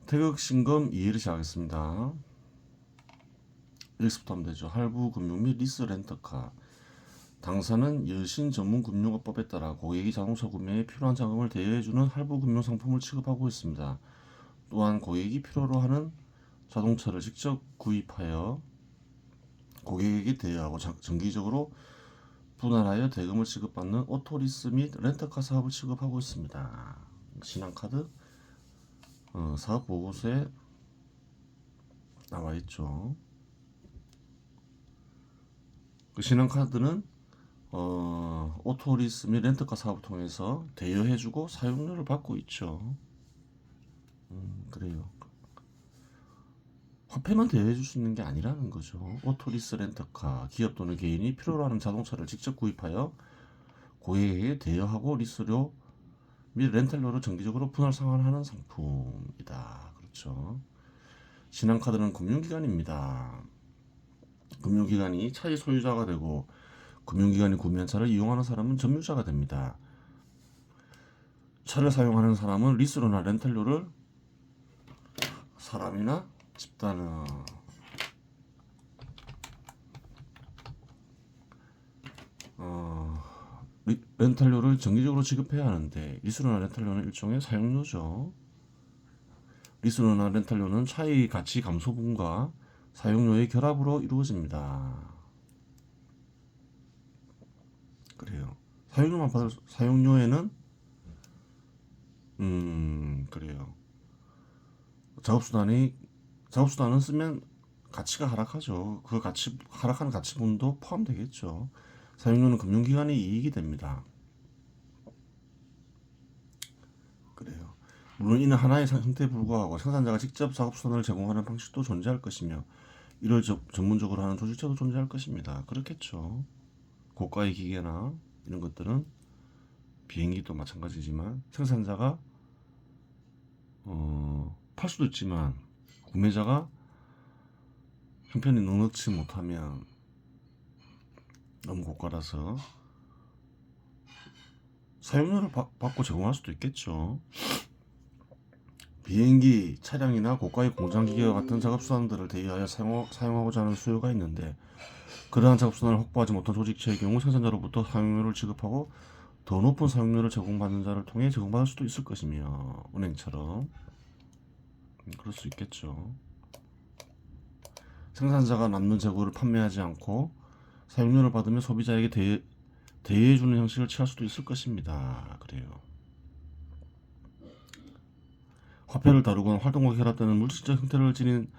태극신검 이해를 시작하겠습니다. 여기서부터 하면 되죠. 할부 금융 및 리스 렌터카. 당사는 여신 전문금융업법에 따라 고객이 자동차 구매에 필요한 자금을 대여해주는 할부 금융 상품을 취급하고 있습니다. 또한 고객이 필요로 하는 자동차를 직접 구입하여 고객에게 대여하고 정기적으로 분할하여 대금을 지급받는 오토리스 및 렌터카 사업을 취급하고 있습니다. 신한카드 사업보고서에 나와있죠. 그 신한카드는 오토리스 및 렌터카 사업을 통해서 대여해주고 사용료를 받고 있죠. 그래요. 화폐만 대여해줄 수 있는 게 아니라는 거죠. 오토리스 렌터카, 기업 또는 개인이 필요로 하는 자동차를 직접 구입하여 고객에게 대여하고 리스료 및 렌탈료를 정기적으로 분할 상환하는 상품이다. 그렇죠. 신한카드는 금융기관입니다. 금융기관이 차의 소유자가 되고 금융기관이 구매한 차를 이용하는 사람은 점유자가 됩니다. 차를 사용하는 사람은 리스로나 렌탈료를 사람이나 집단은 렌탈료를 정기적으로 지급해야 하는데 리스로나 렌탈료는 일종의 사용료죠. 리스로나 렌탈료는 차의 가치 감소분과 사용료의 결합으로 이루어집니다. 그래요. 사용료에는 그래요. 작업수단은 쓰면 가치가 하락하죠. 그 가치 하락하는 가치분도 포함되겠죠. 사용료는 금융기관의 이익이 됩니다. 그래요. 물론 이는 하나의 형태에 불과하고 생산자가 직접 작업수단을 제공하는 방식도 존재할 것이며 이를 전문적으로 하는 조직체도 존재할 것입니다. 그렇겠죠. 고가의 기계나 이런 것들은 비행기도 마찬가지지만 생산자가 팔 수도 있지만 구매자가 형편이 넉넉지 못하면 너무 고가라서 사용료를 받고 제공할 수도 있겠죠. 비행기, 차량이나 고가의 공장기계와 같은 작업수단들을 대여하여 사용하고자 하는 수요가 있는데 그러한 작업수단을 확보하지 못한 조직체의 경우 생산자로부터 사용료를 지급하고 더 높은 사용료를 제공받는 자를 통해 제공받을 수도 있을 것이며 은행처럼 그럴 수 있겠죠. 생산자가 남는 재고를 판매하지 않고 사용료를 받으며 소비자에게 대여해주는 형식을 취할 수도 있을 것입니다. 그래요. 화폐를 다루건 활동과 결합되는 물질적 형태를 지닌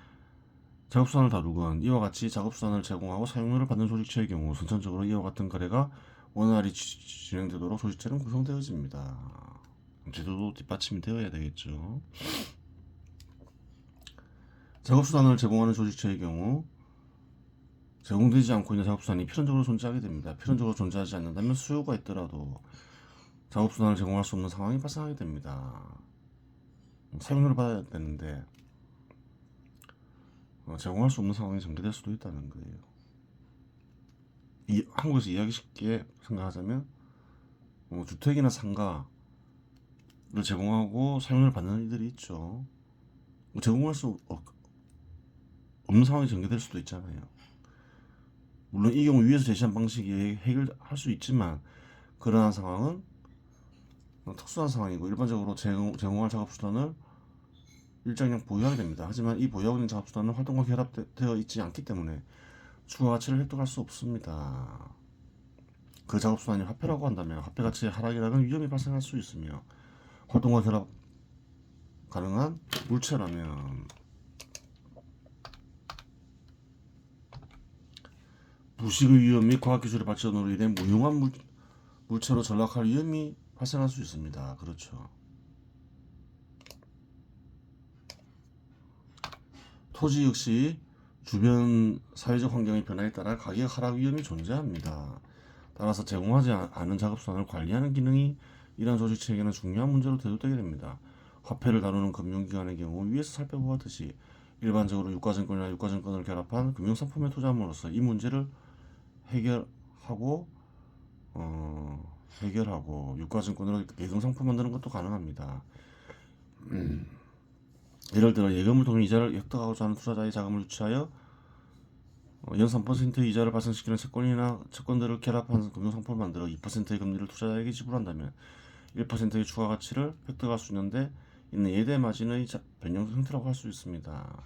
작업수단을 다루건 이와 같이 작업수단을 제공하고 사용료를 받는 조직체의 경우 선천적으로 이와 같은 거래가 원활히 진행되도록 조직체는 구성되어집니다. 제도도 뒷받침이 되어야 되겠죠. 작업수단을 제공하는 조직체의 경우 제공되지 않고 있는 작업수단이 필연적으로 존재하게 됩니다. 필연적으로 존재하지 않는다면 수요가 있더라도 작업수단을 제공할 수 없는 상황이 발생하게 됩니다. 사용료를 받아야 되는데 제공할 수 없는 상황이 전개될 수도 있다는 거예요. 한국에서 이야기 쉽게 생각하자면 주택이나 상가를 제공하고 사용료를 받는 이들이 있죠. 제공할 수 없는 상황이 전개될 수도 있잖아요. 물론 이 경우 위에서 제시한 방식이 해결할 수 있지만 그러한 상황은 특수한 상황이고 일반적으로 제공할 작업수단을 일정량 보유하게 됩니다. 하지만 이 보유하고 있는 작업수단은 활동과 결합되어 있지 않기 때문에 추가 가치를 획득할 수 없습니다. 그 작업수단이 화폐라고 한다면 화폐 가치의 하락이라는 위험이 발생할 수 있으며 활동과 결합 가능한 물체라면 부식의 위험 및 과학기술의 발전으로 인해 무용한 물체로 전락할 위험이 발생할 수 있습니다. 그렇죠. 토지 역시 주변 사회적 환경의 변화에 따라 가격 하락 위험이 존재합니다. 따라서 제공하지 않은 작업수단을 관리하는 기능이 이러한 조직체에게는 중요한 문제로 대두되게 됩니다. 화폐를 다루는 금융기관의 경우 위에서 살펴보았듯이 일반적으로 유가증권이나 유가증권을 결합한 금융상품에 투자함으로써 이 문제를 해결하고 유가증권으로 예금상품 만드는 것도 가능합니다. 예를 들어 예금을 통해 이자를 획득하고자 하는 투자자의 자금을 유치하여 연 3%의 이자를 발생시키는 채권들을 결합한 금융상품을 만들어 2%의 금리를 투자자에게 지불한다면 1%의 추가 가치를 획득할 수 있는데 이는 예대 마진의 변형 형태라고 할 수 있습니다.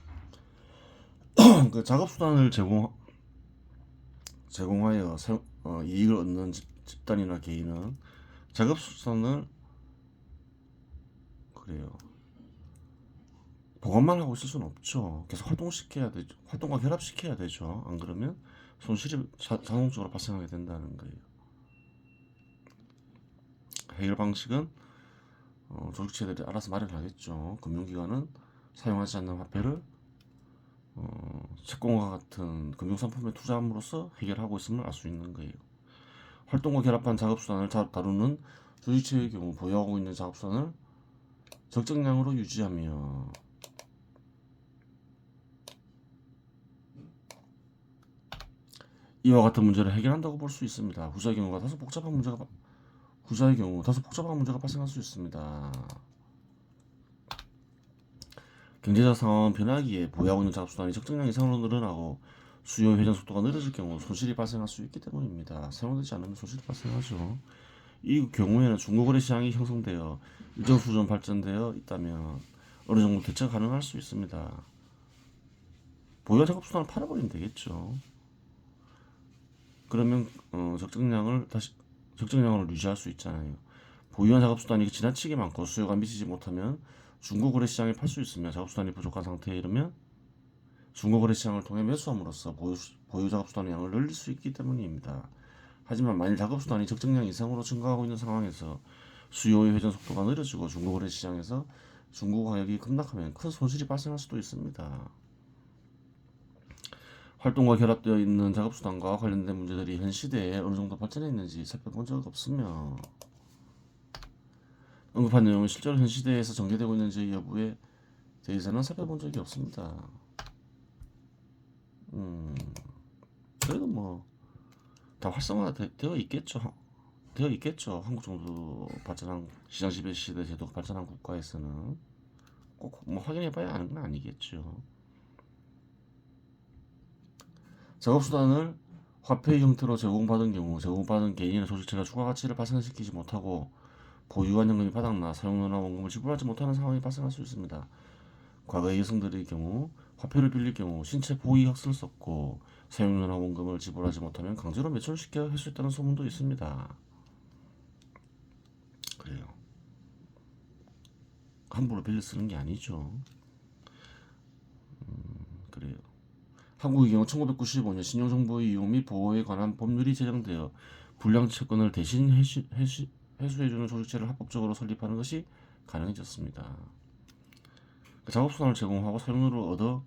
그 작업수단을 제공하여 이익을 얻는 집단이나 개인은 작업수단을 그래요. 보관만 하고 있을 수는 없죠. 계속 활동시켜야 되죠. 활동과 결합시켜야 되죠. 안 그러면 손실이 자동적으로 발생하게 된다는 거예요. 해결 방식은 조직체들이 알아서 마련하겠죠. 금융기관은 사용하지 않는 화폐를 채권과 같은 금융상품에 투자함으로써 해결하고 있음을 알 수 있는 거예요. 활동과 결합한 작업수단을 다루는 조직체의 경우 보유하고 있는 작업수단을 적정량으로 유지하며 이와 같은 문제를 해결한다고 볼 수 있습니다. 후자의 경우 다소 복잡한 문제가 발생할 수 있습니다. 경제적 상황은 변하기에 보유하고 있는 작업수단이 적정량 이상으로 늘어나고 수요 회전 속도가 느려질 경우 손실이 발생할 수 있기 때문입니다. 사용되지 않으면 손실이 발생하죠. 이 경우에는 중고거래 시장이 형성되어 일정 수준 발전되어 있다면 어느 정도 대처가 가능할 수 있습니다. 보유한 작업수단을 팔아버리면 되겠죠. 그러면 적정량을 유지할 수 있잖아요. 보유한 작업수단이 지나치게 많고 수요가 미치지 못하면 중고거래 시장에 팔 수 있으며 작업수단이 부족한 상태에 이르면 중고거래 시장을 통해 매수함으로써 보유 작업수단의 양을 늘릴 수 있기 때문입니다. 하지만 만일 작업수단이 적정량 이상으로 증가하고 있는 상황에서 수요의 회전 속도가 느려지고 중고거래 시장에서 중고 가격이 급락하면 큰 손실이 발생할 수도 있습니다. 활동과 결합되어 있는 작업수단과 관련된 문제들이 현 시대에 어느 정도 발전했는지 살펴본 적 없으며 언급한 내용은 실제로 현 시대에서 전개되고 있는지 여부에 대해서는 살펴본 적이 없습니다. 그래도 뭐 다 활성화되어 있겠죠. 한국 정도 발전한 시장 지배 시대 제도가 발전한 국가에서는 꼭 뭐 확인해봐야 아는 건 아니겠죠. 작업수단을 화폐 형태로 제공받은 경우 제공받은 개인이나 조직체가 추가 가치를 발생시키지 못하고 보유한 연금이 바닥나 사용료나 원금을 지불하지 못하는 상황이 발생할 수 있습니다. 과거의 여성들의 경우 화폐를 빌릴 경우 신체 보호학설을 썼고 사용료나 원금을 지불하지 못하면 강제로 매출시켜 회수했다는 소문도 있습니다. 그래요. 함부로 빌려 쓰는 게 아니죠. 그래요. 한국의 경우 1995년 신용정보의 이용 및 보호에 관한 법률이 제정되어 불량 채권을 대신 회수해주는 조직체를 합법적으로 설립하는 것이 가능해졌습니다. 작업수단을 제공하고 사용료를 얻어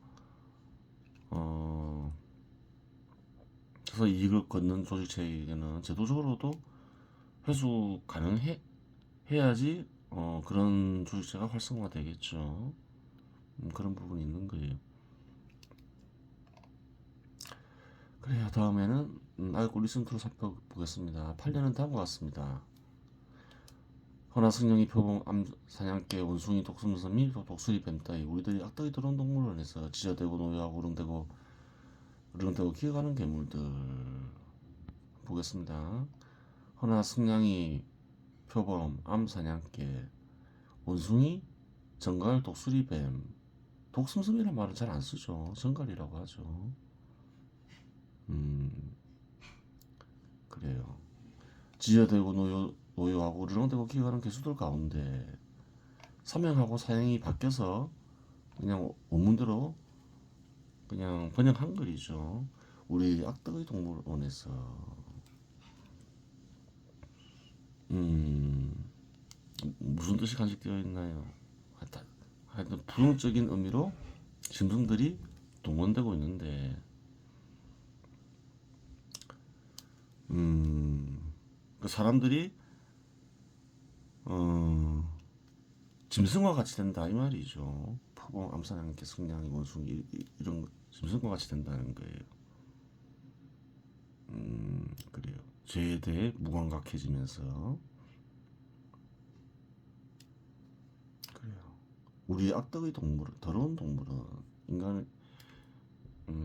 그래서 이익을 걷는 조직체에게는 제도적으로도 회수 가능해야지 그런 조직체가 활성화되겠죠. 그런 부분이 있는 거예요. 그래요. 다음에는 알고 리슨트로 살펴보겠습니다. 8년은 다음과 같습니다. 허나 승령이 표범 암사냥개 원숭이 독수무섬이 독수리 뱀 따위 우리들이 악덕이 들어온 동물원에서 지저대고 노예하고 으르렁대고 기어가는 괴물들 보겠습니다. 허나 승냥이 표범 암사냥개 원숭이 정갈 독수리 뱀 독수무섬이란 말은 잘 안 쓰죠. 정갈이라고 하죠. 그래요. 지저대고 노예하고 으르렁대고 기어가는 개수들 가운데 서명하고 사형이 바뀌어서 그냥 원문대로 그냥 번역한 글이죠. 우리 악덕의 동물원에서 무슨 뜻이 간직되어 있나요? 하여튼 부정적인 의미로 짐승들이 동원되고 있는데 그 사람들이 짐승과 같이 된다 이 말이죠. 포공, 암사냥개, 승냥이, 원숭이 이런 짐승과 같이 된다는 거예요. 그래요. 죄에 대해 무감각해지면서 그래요. 우리 악덕의 동물은, 더러운 동물은 인간,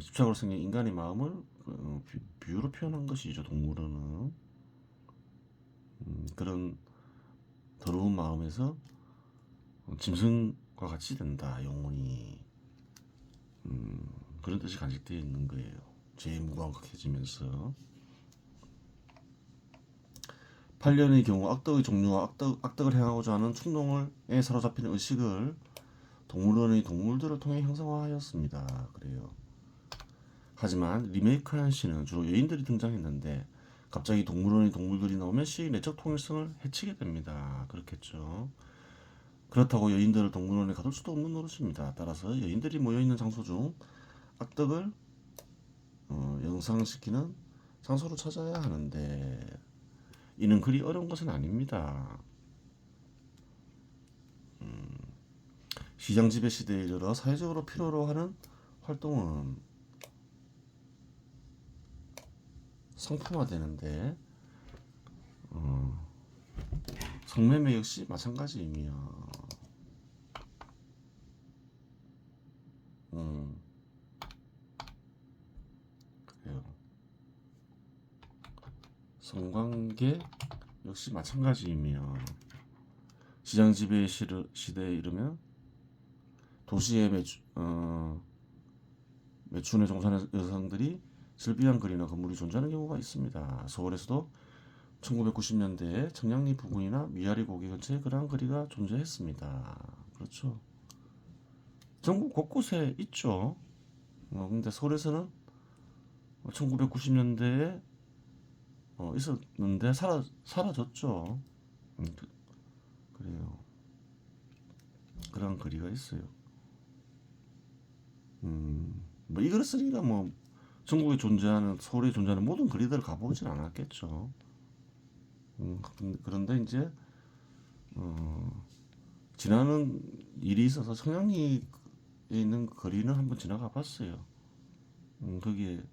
집착으로 생긴 인간의 마음을 비유로 표현한 것이죠. 동물원은 그런 더러운 마음에서 짐승과 같이 된다. 영혼이 그런 뜻이 간직되어 있는 거예요. 죄의 무감각해지면서 8년의 경우 악덕의 종류와 악덕을 행하고자 하는 충동에 사로잡히는 의식을 동물원의 동물들을 통해 형성화하였습니다. 그래요. 하지만 리메이크한 시는 주로 여인들이 등장했는데 갑자기 동물원의 동물들이 나오면 시의 내적 통일성을 해치게 됩니다. 그렇겠죠. 그렇다고 여인들을 동물원에 가둘 수도 없는 노릇입니다. 따라서 여인들이 모여있는 장소 중 악덕을 영상시키는 장소를 찾아야 하는데 이는 그리 어려운 것은 아닙니다. 시장 지배 시대에 이르러 사회적으로 필요로 하는 활동은 상품화되는데 성매매 역시 마찬가지이며 그래요. 성관계 역시 마찬가지이며 시장 지배 시대에 이르면 도시의 매춘에 종사하는 여성들이 즐비한 거리나 건물이 존재하는 경우가 있습니다. 서울에서도 1990년대에 청량리 부근이나 미아리 고개 근처에 그러한 거리가 존재했습니다. 그렇죠. 전국 곳곳에 있죠. 근데 서울에서는 1990년대에 있었는데 사라졌죠. 그래요. 그런 거리가 있어요. 뭐 이걸 쓰니까 뭐 전국에 존재하는 서울에 존재하는 모든 거리들을 가보진 않았겠죠. 그런데 이제 지나는 일이 있어서 청량리에 있는 거리는 한번 지나가 봤어요. 거기에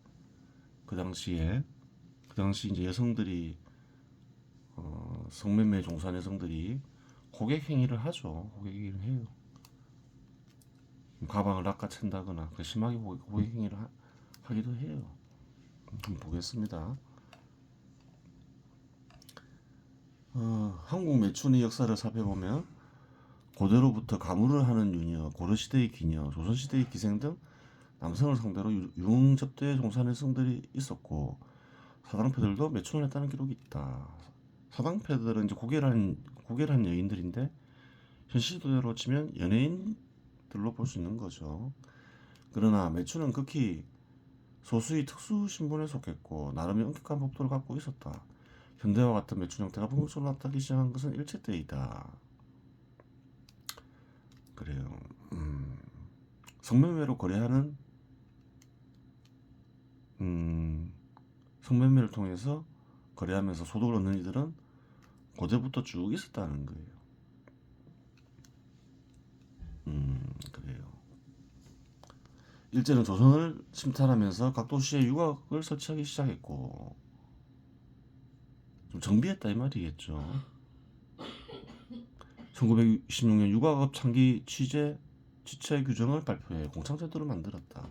그 당시 이제 여성들이 성매매 종사한 여성들이 고객 행위를 하죠. 고객 행위를 해요. 가방을 낚아챈다거나 그 심하게 고객 행위를 하기도 해요. 한번 보겠습니다. 한국 매춘의 역사를 살펴보면 고대로부터 가물을 하는 유녀, 고려시대의 기녀, 조선시대의 기생 등 남성을 상대로 유흥접대에 종사하는 여성들이 있었고 사당패들도 매춘을 했다는 기록이 있다. 사당패들은 이제 고개를 한 여인들인데 현 시대로 치면 연예인들로 볼 수 있는 거죠. 그러나 매춘은 극히 소수의 특수 신분에 속했고 나름의 엄격한 법도를 갖고 있었다. 현대와 같은 매춘 형태가 본격적으로 나타나기 시작한 것은 일제 때이다. 그래요. 성매매로 거래하는 성매매를 통해서 거래하면서 소득을 얻는 이들은 고대부터 쭉 있었다는 거예요. 그래요. 일제는 조선을 침탈하면서 각 도시에 유학을 설치하기 시작했고 좀 정비했다 이 말이겠죠. 1926년 유학업 창기 취재 지체 규정을 발표해 공창제도를 만들었다.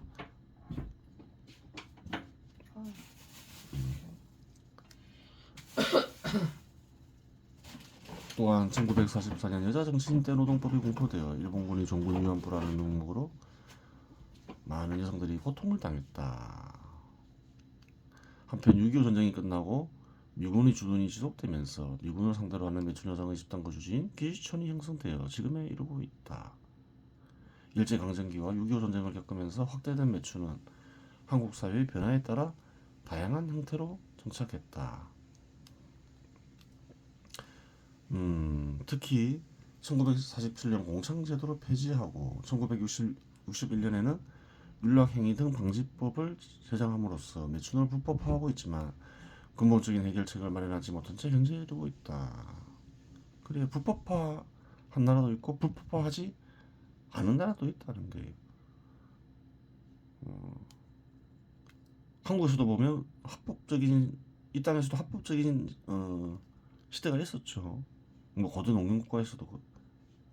또한 1944년 여자정신대 노동법이 공포되어 일본군이 종군위안부라는 명목으로 많은 여성들이 고통을 당했다. 한편 6.25 전쟁이 끝나고 미군의 주둔이 지속되면서 미군을 상대로 하는 매춘 여성의 집단 거주지인 기지촌이 형성되어 지금에 이르고 있다. 일제강점기와 6.25 전쟁을 겪으면서 확대된 매춘은 한국 사회의 변화에 따라 다양한 형태로 정착했다. 특히 1947년 공창제도를 폐지하고 1961년에는 윤락행위 등 방지법을 제정함으로써 매춘을 불법화하고 있지만 근본적인 해결책을 마련하지 못한 채 현재에 이르고 있다. 그래 불법화한 나라도 있고 불법화하지 않은 나라도 있다는 거예요. 한국에서도 보면 합법적인 이 땅에서도 합법적인 시대가 있었죠. 뭐 고대 농경국가에서도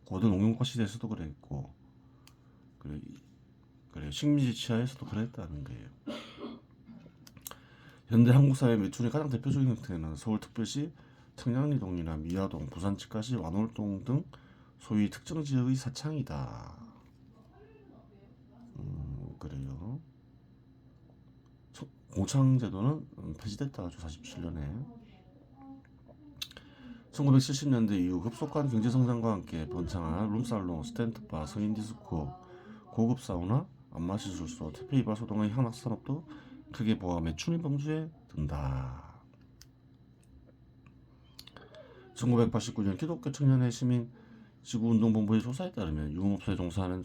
고대 농경과 시대에서도 그랬고, 그래, 그래 식민지 치하에서도 그랬다는 거예요. 현대 한국 사회 매춘의 가장 대표적인 형태는 서울특별시 청량리동이나 미아동, 부산 치과시 완월동 등 소위 특정 지역의 사창이다. 그래요. 공창제도는 폐지됐다. 47년에. 1970년대 이후 급속한 경제성장과 함께 번창한 룸살롱, 스탠트바, 성인디스코, 고급 사우나, 안마시술소, 태페이발소 등의 향락산업도 크게 보아 매춘의 범주에 든다. 1989년 기독교 청년회 시민 지구운동본부의 조사에 따르면 유흥업소에 종사하는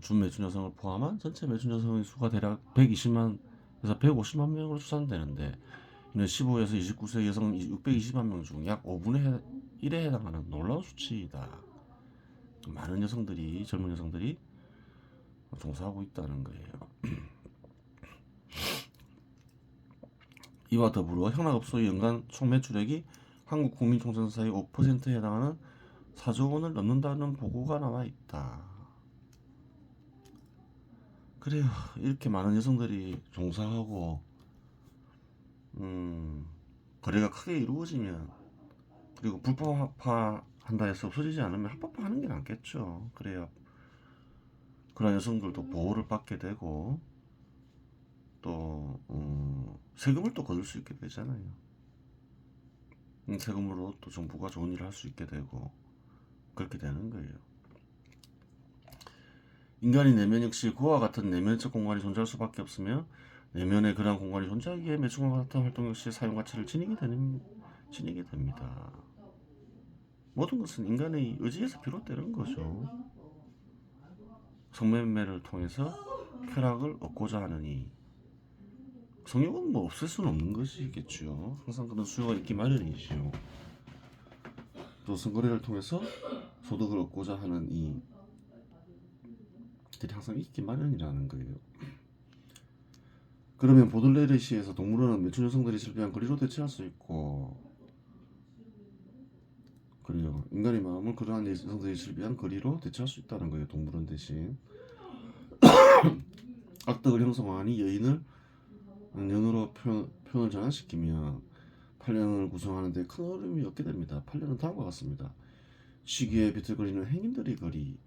준매춘 여성을 포함한 전체 매춘 여성의 수가 대략 120만에서 150만 명으로 추산되는데, 이는 15에서 29세 여성 620만 명 중 약 5분의 1에 해당하는 놀라운 수치이다. 많은 여성들이, 젊은 여성들이 종사하고 있다는 거예요. 이와 더불어 향락업소의 연간 총매출액이 한국 국민 총생산의 5%에 해당하는 4조 원을 넘는다는 보고가 나와 있다. 그래요. 이렇게 많은 여성들이 종사하고 거래가 크게 이루어지면, 그리고 불법화한다 해서 없어지지 않으면 합법화하는 게 낫겠죠. 그래야 그런 여성들도 보호를 받게 되고 또 세금을 또 거둘 수 있게 되잖아요. 세금으로 또 정부가 좋은 일을 할 수 있게 되고 그렇게 되는 거예요. 인간의 내면 역시 그와 같은 내면적 공간이 존재할 수밖에 없으며, 내면에 그러한 공간이 존재하기에 매춘과 같은 활동 역시 사용 가치를 지니게 됩니다. 모든 것은 인간의 의지에서 비롯되는 거죠. 성매매를 통해서 쾌락을 얻고자 하느니, 성욕은 뭐 없앨 수는 없는 것이겠죠. 항상 그런 수요가 있기 마련이지요. 또 성거래를 통해서 소득을 얻고자 하는 이들이 항상 있기 마련이라는 거예요. 그러면 보들레르 시에서 동물원은 매춘 여성들이 실비한 거리로 대체할 수 있고, 그래요. 인간의 마음을 그러한 여성들이 실비한 거리로 대체할 수 있다는 거예요. 동물원 대신. 악덕을 형성하니 여인을 연으로 표현을 전환시키면 8년을 구성하는 데 큰 어려움이 없게 됩니다. 8년은 다음과 같습니다. 시기에 비틀거리는 행인들의 거리,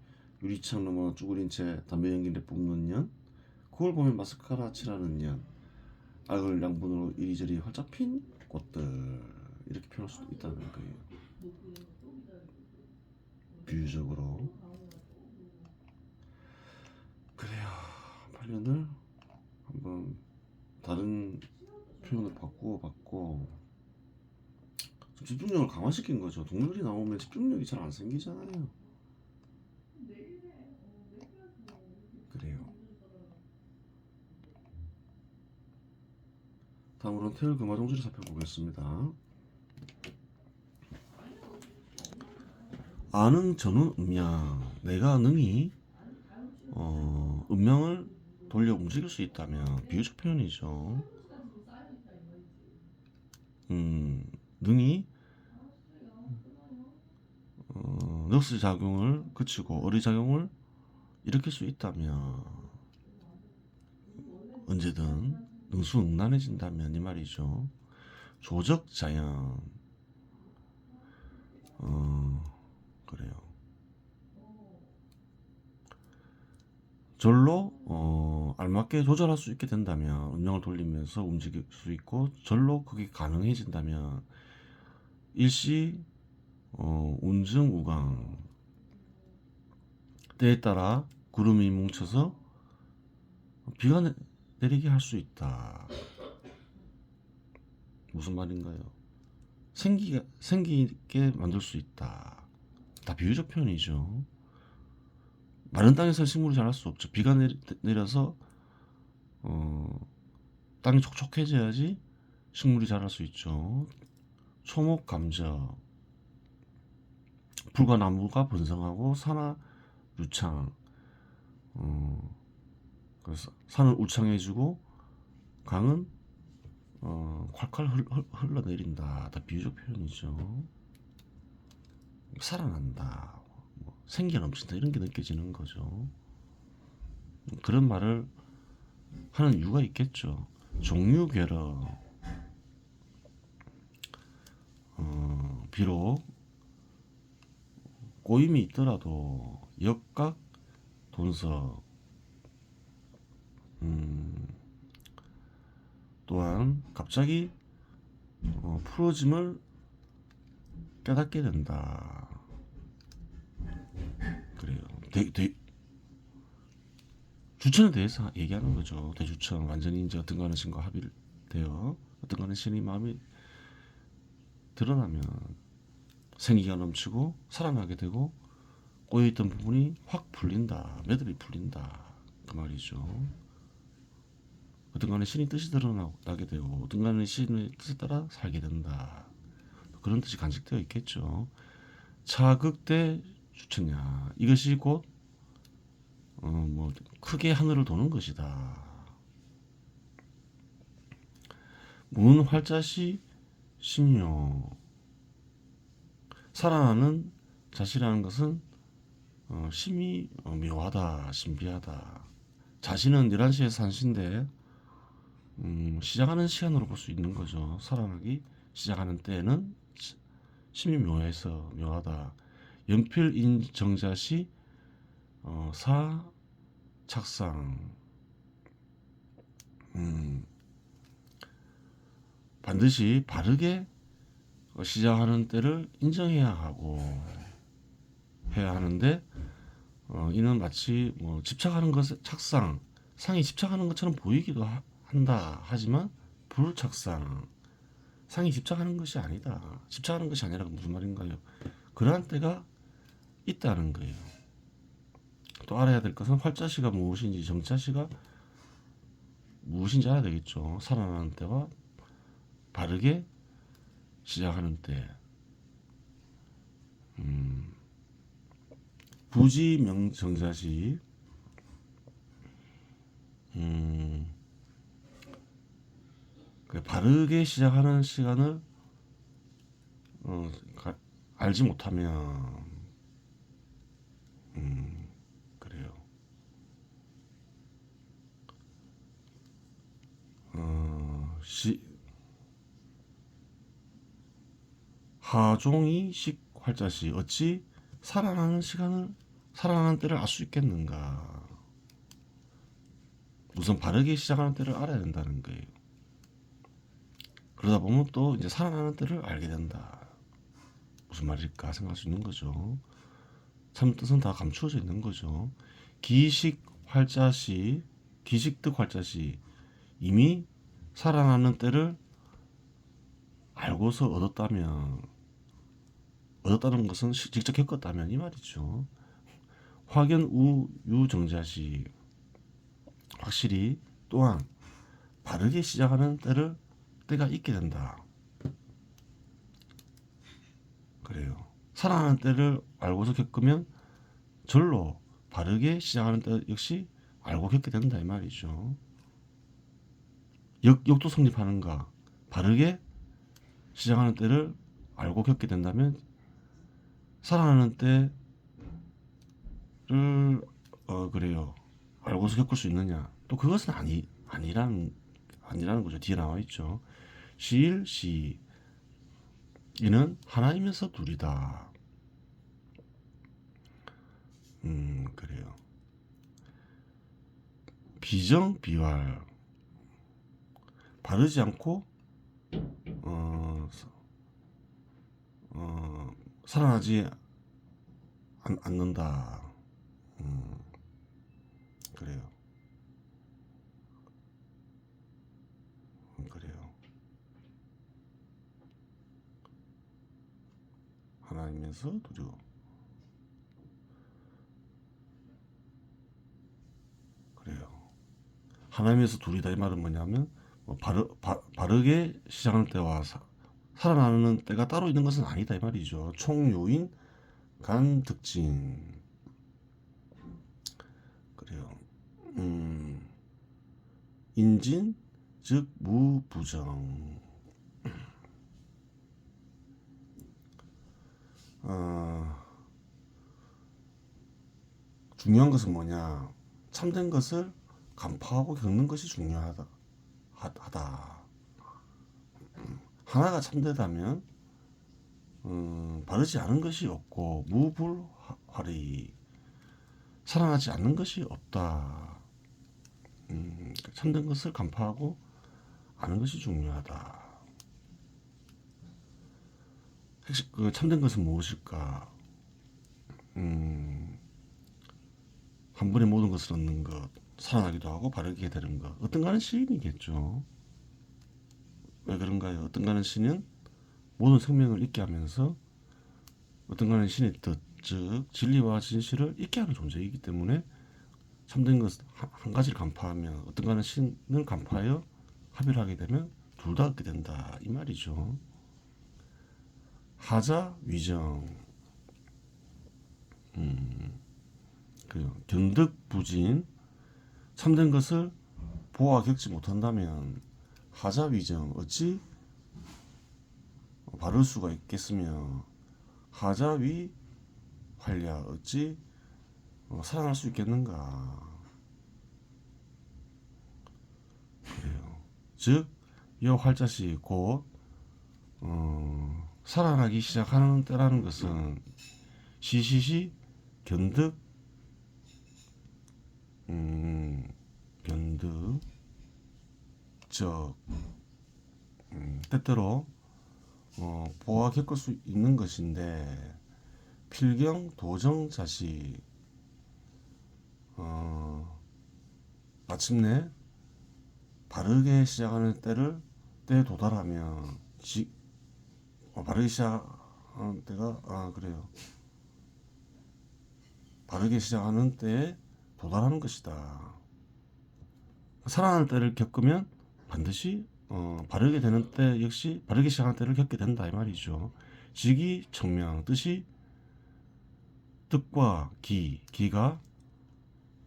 유리창 넘어 쭈그린 채 담배 연기를 뿜는 년, 거울 보면 마스카라 칠하는 년, 악을 양분으로 이리저리 활짝 핀 꽃들, 이렇게 표현할 수도 있다는 거예요. 비유적으로. 그래요. 8년을 한번 다른 표현을 바꾸고 집중력을 강화시킨 거죠. 동물이 나오면 집중력이 잘 안 생기잖아요. 그래요. 다음으로는 태열 금화종지를 살펴보겠습니다. 아능 전운 음양, 내가 능히 음양을 돌려 움직일 수 있다면 비유적 표현이죠. 능히 넉스 작용을 그치고 어리 작용을 일으킬 수 있다면, 언제든 능수능란해진다면 이 말이죠. 조적자연. 그래요. 절로 알맞게 조절할 수 있게 된다면, 음영을 돌리면서 움직일 수 있고 절로 그게 가능해진다면 일시 운증우강, 때에 따라 구름이 뭉쳐서 비가 내리게 할 수 있다. 무슨 말인가요? 생기게 만들 수 있다. 다 비유적 표현이죠. 마른 땅에서 식물을 자랄 수 없죠. 비가 내려서 땅이 촉촉해져야지 식물이 자랄 수 있죠. 초목, 감저, 풀과 나무가 번성하고 산화 유창, 그래서 산은 울창해지고 강은 콸콸 흘러내린다. 다 비유적 표현이죠. 살아난다. 생기가 넘친다 이런 게 느껴지는 거죠. 그런 말을 하는 이유가 있겠죠. 종류괴로 비록 꼬임이 있더라도 역각 돈석 또한 갑자기 풀어짐을 깨닫게 된다. 그래요. 주천에 대해서 얘기하는 거죠. 대주천 완전히 이제 어떤 거는 신과 합의되어 어떤 거는 신의 마음이 드러나면 생기가 넘치고 살아나게 되고 꼬여있던 부분이 확 풀린다. 매듭이 풀린다. 그 말이죠. 어떤 간에 신의 뜻이 드러나게 되고 어떤 간에 신의 뜻에 따라 살게 된다. 그런 뜻이 간직되어 있겠죠. 차극대 주천야. 이것이 곧 크게 하늘을 도는 것이다. 문활자시 심요. 살아나는 자시라는 것은 심이 묘하다, 신비하다. 자신은 11시에서 산시인데 시작하는 시간으로 볼 수 있는 거죠. 살아나기 시작하는 때는 심이 묘해서 묘하다. 연필인 정자시 사 착상. 반드시 바르게 시작하는 때를 인정해야 하고 해야 하는데 이는 마치 집착하는 것에 착상, 상이 집착하는 것처럼 보이기도 한다. 하지만 불착상, 상이 집착하는 것이 아니다. 집착하는 것이 아니라 무슨 말인가요? 그러한 때가 있다는 거예요. 또 알아야 될 것은 활자시가 무엇인지 정자시가 무엇인지 알아야 되겠죠. 살아나는 때와 바르게 시작하는 때. 부지명정자시 바르게 시작하는 시간을 알지 못하면 그래요. 하종이 식 활자시 어찌 살아나는 때를 알 수 있겠는가? 우선 바르게 시작하는 때를 알아야 된다는 거예요. 그러다 보면 또 이제 살아나는 때를 알게 된다. 무슨 말일까 생각할 수 있는 거죠. 참 뜻은 다 감추어져 있는 거죠. 기식 활자시, 기식득 활자시 이미 살아나는 때를 알고서 얻었다는 것은 직접 겪었다면 이 말이죠. 확연 우유정자시 확실히 또한 바르게 시작하는 때가 있게 된다. 그래요. 살아나는 때를 알고서 겪으면 절로 바르게 시작하는 때 역시 알고 겪게 된다 이 말이죠. 역도 성립하는가? 바르게 시작하는 때를 알고 겪게 된다면 살아나는 때를 그래요. 알고서 겪을 수 있느냐? 또 그것은 아니라는 거죠. 뒤에 나와 있죠. 시일 이는 하나이면서 둘이다. 그래요. 비정비활 바르지 않고 살아나지 않는다. 그래요. 그래요. 하나이면서 둘이고. 그래요. 하나님에서 둘이다 이 말은 뭐냐면 바르게 시작하는 때와 살아나는 때가 따로 있는 것은 아니다 이 말이죠. 총요인 간 특징. 그래요. 인진 즉 무부정. 중요한 것은 뭐냐? 참된 것을 간파하고 겪는 것이 중요하다. 하나가 참되다면 바르지 않은 것이 없고 무불화리 살아나지 않는 것이 없다. 참된 것을 간파하고 아는 것이 중요하다. 그 참된 것은 무엇일까? 한 번에 모든 것을 얻는 것, 살아나기도 하고 바르게 되는 것. 어떤가는 시인이겠죠. 왜 그런가요? 어떤가는 시는 모든 생명을 있게 하면서 어떤가는 신의 뜻, 즉 진리와 진실을 있게 하는 존재이기 때문에 참된 것 한 가지를 간파하면 어떤가는 신을 간파하여 합의를 하게 되면 둘 다 얻게 된다 이 말이죠. 하자 위정, 그 견득부진, 참된 것을 보아 겪지 못한다면 하자 위정 어찌 바를 수가 있겠으며 하자 위 활약 어찌 살아날 수 있겠는가. 그래요. 즉, 이 활자시 곧 살아나기 시작하는 때라는 것은 시시시 견득 견득적 때때로 보아 겪을 수 있는 것인데 필경 도정자시 마침내 바르게 시작하는 때에 도달하면 바르게 시작하는 때가 그래요. 바르게 시작하는 때에 도달하는 것이다. 살아나는 때를 겪으면 반드시 바르게 되는 때 역시 바르게 시작하는 때를 겪게 된다 이 말이죠. 직이 청명 뜻이 뜻과 기가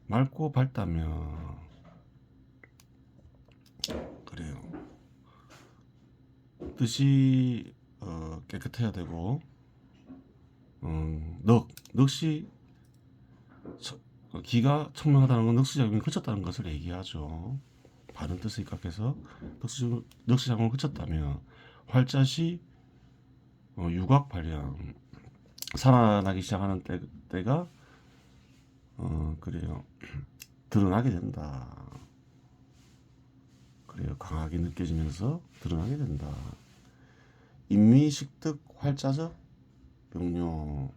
맑고 밝다면 그래요. 뜻이 깨끗해야 되고 넋이 기가 청명하다는 건 넋이 그쳤다는 것을 얘기하죠. 바른 뜻에 입각해서 넋이 작용을 그쳤다면 활자시 유각 발현 살아나기 시작하는 때가 그래요. 드러나게 된다. 그래요. 강하게 느껴지면서 드러나게 된다. 인미식득 활자적 명료.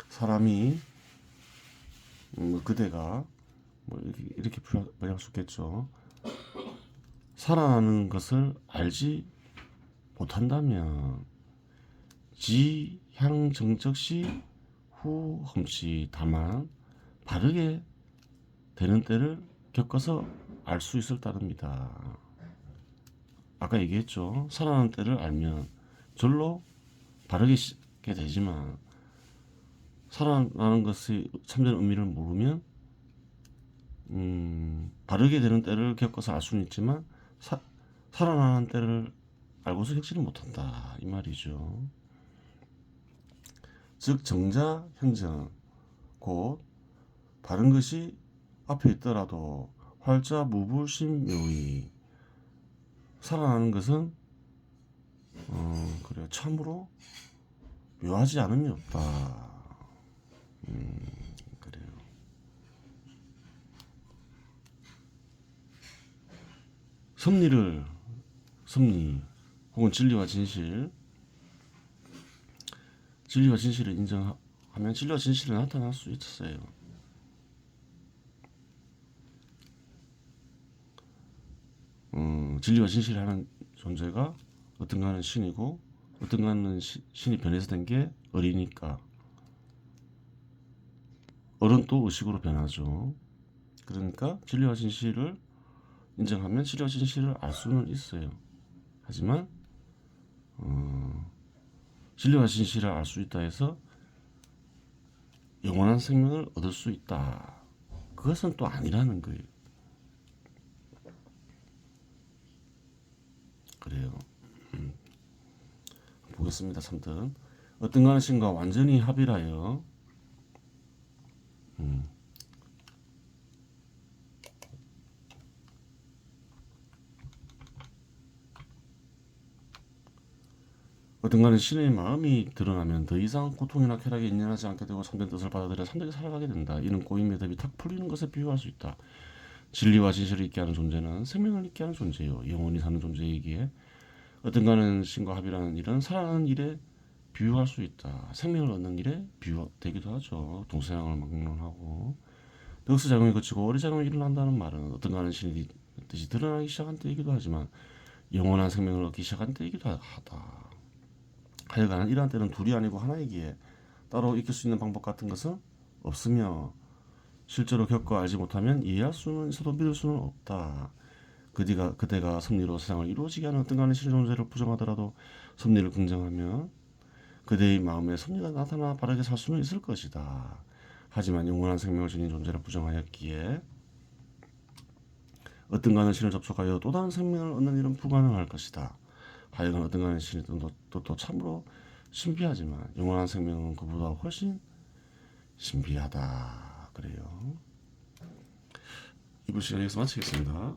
사람이 그대가 뭐 이렇게 표현할 수 있겠죠. 살아나는 것을 알지 못한다면 지향정적시 후 험시 다만 바르게 되는 때를 겪어서 알 수 있을 따릅니다. 아까 얘기했죠. 살아나는 때를 알면 절로 바르게 되지만 살아나는 것의 참된 의미를 모르면 바르게 되는 때를 겪어서 알 수는 있지만 살아나는 때를 알고서 겪지는 못한다 이 말이죠. 즉 정자 현정 곧 바른 것이 앞에 있더라도 활자 무불신묘의 살아나는 것은 그래 참으로 묘하지 않음이 없다. 그래요. 섭리 혹은 진리와 진실을 인정하면 진리와 진실이 나타날 수 있어요. 진리와 진실을 하는 존재가 어떤가는 신이고 어떤가는 신이 변해서 된 게 어리니까 어른 또 의식으로 변하죠. 그러니까 진리와 진실을 인정하면 진리와 진실을 알 수는 있어요. 하지만 진리와 진실을 알 수 있다 해서 영원한 생명을 얻을 수 있다. 그것은 또 아니라는 거예요. 그래요. 보겠습니다. 3등 어떤가는 신과 완전히 합일하여 어떤가는 신의 마음이 드러나면 더 이상 고통이나 쾌락에 인연하지 않게 되고 참된 뜻을 받아들여 참되게 살아가게 된다. 이는 꼬임 매듭이 탁 풀리는 것에 비유할 수 있다. 진리와 진실을 있게 하는 존재는 생명을 있게 하는 존재요. 영원히 사는 존재이기에 어떤가는 신과 합의라는 일은 살아가는 일에 비유할 수 있다. 생명을 얻는 일에 비유되기도 하죠. 동서양을 막론하고 늑스작용이 거치고 어리작용이 일어난다는 말은 어떤가는 신의 뜻이 드러나기 시작한 때이기도 하지만 영원한 생명을 얻기 시작한 때이기도 하다. 하여간 이러한 때는 둘이 아니고 하나이기에 따로 익힐 수 있는 방법 같은 것은 없으며 실제로 겪어 알지 못하면 이해할 수는 있어도 믿을 수는 없다. 그대가 섭리로 세상을 이루어지게 하는 어떤 간의 신존재를 부정하더라도 섭리를 긍정하면 그대의 마음에 섭리가 나타나 바르게 살 수는 있을 것이다. 하지만 영원한 생명을 지닌 존재를 부정하였기에 어떤 간의 신을 접촉하여 또 다른 생명을 얻는 일은 불가능할 것이다. 하여간 어떤 간의 신이 또 참으로 신비하지만 영원한 생명은 그보다 훨씬 신비하다. 그래요. 이부 시간 여기서 마치겠습니다.